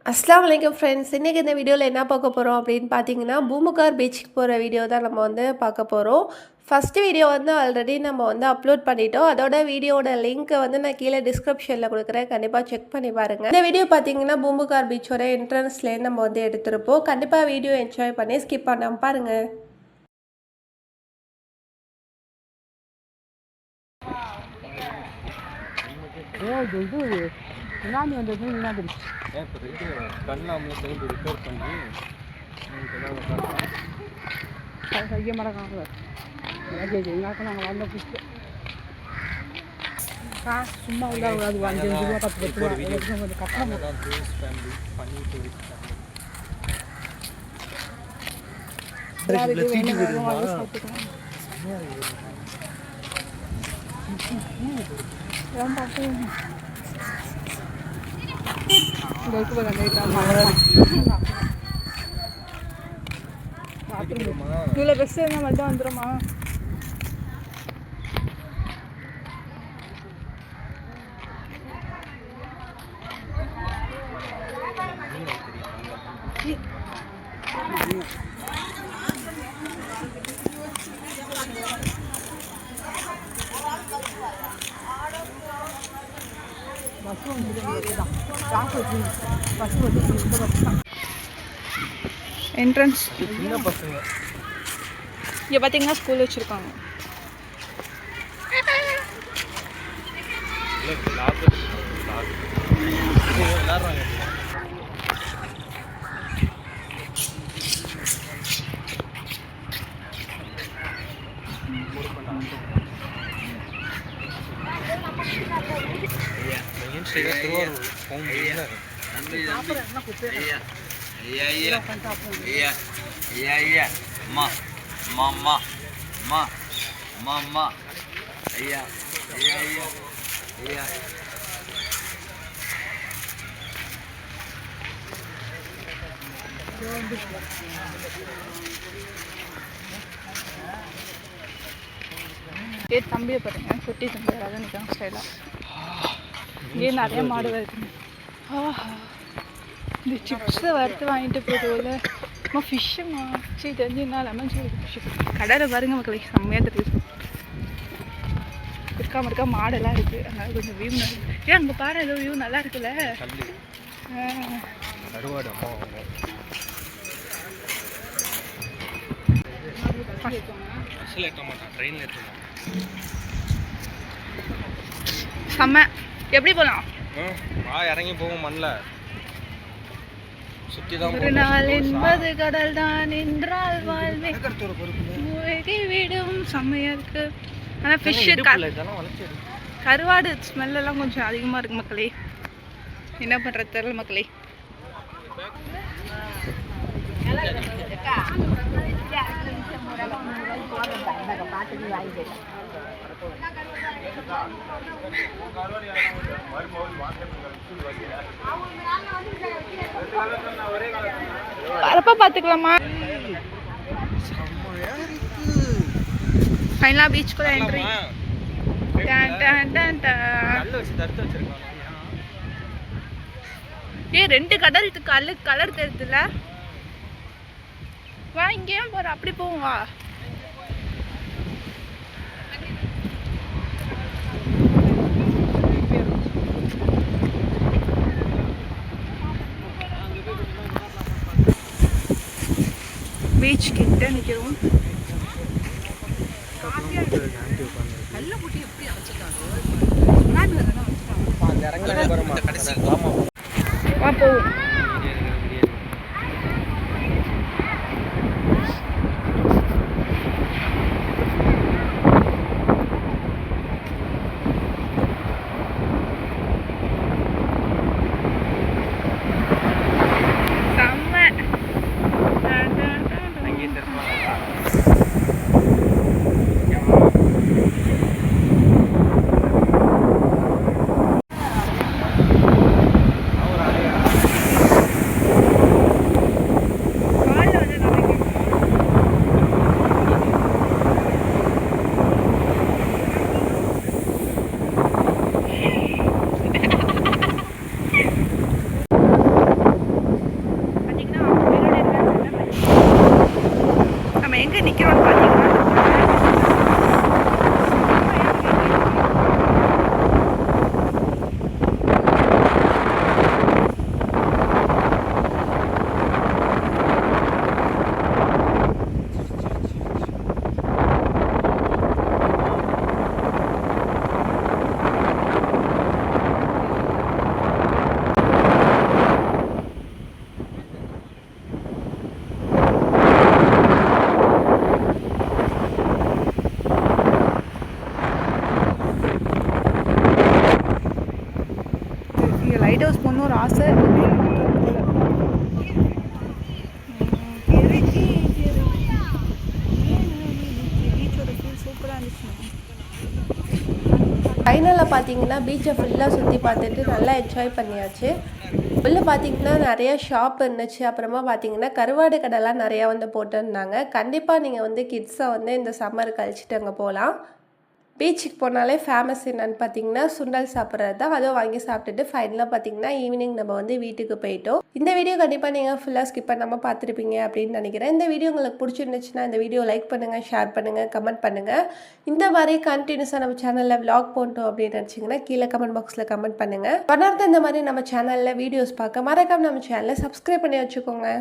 அஸ்ஸலாமு அலைக்கும் ஃப்ரெண்ட்ஸ். இன்றைக்கி இந்த வீடியோவில் என்ன பார்க்க போகிறோம் அப்படின்னு பார்த்தீங்கன்னா, பூம்புகார் பீச்சுக்கு போகிற வீடியோ தான் நம்ம பார்க்க போகிறோம். ஃபஸ்ட்டு வீடியோ ஆல்ரெடி நம்ம அப்லோட் பண்ணிட்டோம். அதோட வீடியோட லிங்க்கை நான் கீழே டிஸ்கிரிப்ஷனில் கொடுக்குறேன். கண்டிப்பாக செக் பண்ணி பாருங்கள். இந்த வீடியோ பார்த்தீங்கன்னா பூம்புகார் பீச்சோட என்ட்ரன்ஸ்லேருந்து நம்ம எடுத்திருப்போம். கண்டிப்பாக வீடியோ என்ஜாய் பண்ணி ஸ்கிப் பண்ணாமல் பாருங்கள். சுனாமி வந்தது என்ன கண்ணாமல் சேர்ந்து ரிப்பேர் பண்ணி செய்ய மாட்டாங்க. நாங்கள் வந்த புதுசு காசு சும்மா உள்ளாது. அது 5 ரூபா 10 ரூபா கட்டணம் தான் டூரிஸ்ட் ஃபேமிலி பண்ணி டூரிஸ்ட் இவ்வளோ பெஸ்ட் என்ன மட்டும் வந்துடுமா? என்ட்ரன்ஸ் சின்ன பசங்க இங்கே பார்த்தீங்கன்னா ஸ்கூல் வச்சுருக்காங்க. தம்பியை பாருங்க, குட்டி தம்பி யாராவது நிற்காங்க ஸ்டைலாக. இங்கே நிறைய மாடு வருதுங்க. இந்த சிப்ஸை வறுத்து வாங்கிட்டு போகிறதுல ஃபிஷ்ஷுமா தெரிஞ்சுன்னா லெமன் சோறு ஃபிஷ்ஷு கடையில் பாருங்க மக்களை செம்மையாக தெரியுது. இருக்கா மாடெல்லாம் இருக்குது. அதனால கொஞ்சம் வியூ நல்லா ஏன் அங்கே பாரு, ஏதோ வியூ நல்லா இருக்குல்ல. செம்ம. எப்படி போகலாம்? இறங்கி போவோம் மண்ணில் சுற்றி தான். ஒரு நாள் என்பது கடல் தான் என்றால் வாழ்வே மூழ்கி விடும். செம்மையாக இருக்கு. ஆனால் ஃபிஷ்ஷு கருவாடு ஸ்மெல்லாம் கொஞ்சம் அதிகமாக இருக்குது மக்களே. என்ன பண்ணுறது தெரியல மக்களே. வரப்ப பார்த்துக்கலாமா? ஃபைனலாக பீச்சுக்குள்ள என்ட்ரி. ரெண்டு கடலுக்கு கலர் தெரியுதுல. வா இங்கேயும் போற, அப்படி போவோம் வா. பீச் கிட்ட நிற்கிறோம். வா போவோம். பார்த்தீங்கன்னா பீச்சை ஃபுல்லாக சுற்றி பார்த்துட்டு நல்லா என்ஜாய் பண்ணியாச்சு. உள்ளே பார்த்தீங்கன்னா நிறைய ஷாப் இருந்துச்சு. அப்புறமா பார்த்தீங்கன்னா கருவாடு கடைலாம் நிறையா வந்து போட்டிருந்தாங்க. கண்டிப்பாக நீங்கள் வந்து கிட்ஸை வந்து இந்த சம்மர் கழிச்சிட்டு அங்கே போகலாம். பீச்சுக்கு போனாலே ஃபேமஸ் என்னன்னு பார்த்தீங்கன்னா சுண்டல் சாப்பிட்றது தான். அதுவும் வாங்கி சாப்பிட்டுட்டு ஃபைனலாக பார்த்தீங்கன்னா ஈவினிங் நம்ம வந்து வீட்டுக்கு போயிட்டோம். இந்த வீடியோ கண்டிப்பாக நீங்கள் ஃபுல்லாக ஸ்கிப் பண்ணாமல் பார்த்துருப்பீங்க அப்படின்னு நினைக்கிறேன். இந்த வீடியோ உங்களுக்கு பிடிச்சிருந்துச்சுன்னா இந்த வீடியோ லைக் பண்ணுங்கள், ஷேர் பண்ணுங்கள், கமெண்ட் பண்ணுங்கள். இந்த மாதிரி கண்டினியூஸாக நம்ம சேனலில் vlog போட்டோம் அப்படின்னு நினச்சிங்கன்னா கீழே கமெண்ட் பாக்ஸில் கமெண்ட் பண்ணுங்கள். தொடர்ந்து இந்த மாதிரி நம்ம சேனலில் வீடியோஸ் பார்க்க மறக்காம நம்ம சேனலை சப்ஸ்கிரைப் பண்ணி வச்சுக்கோங்க.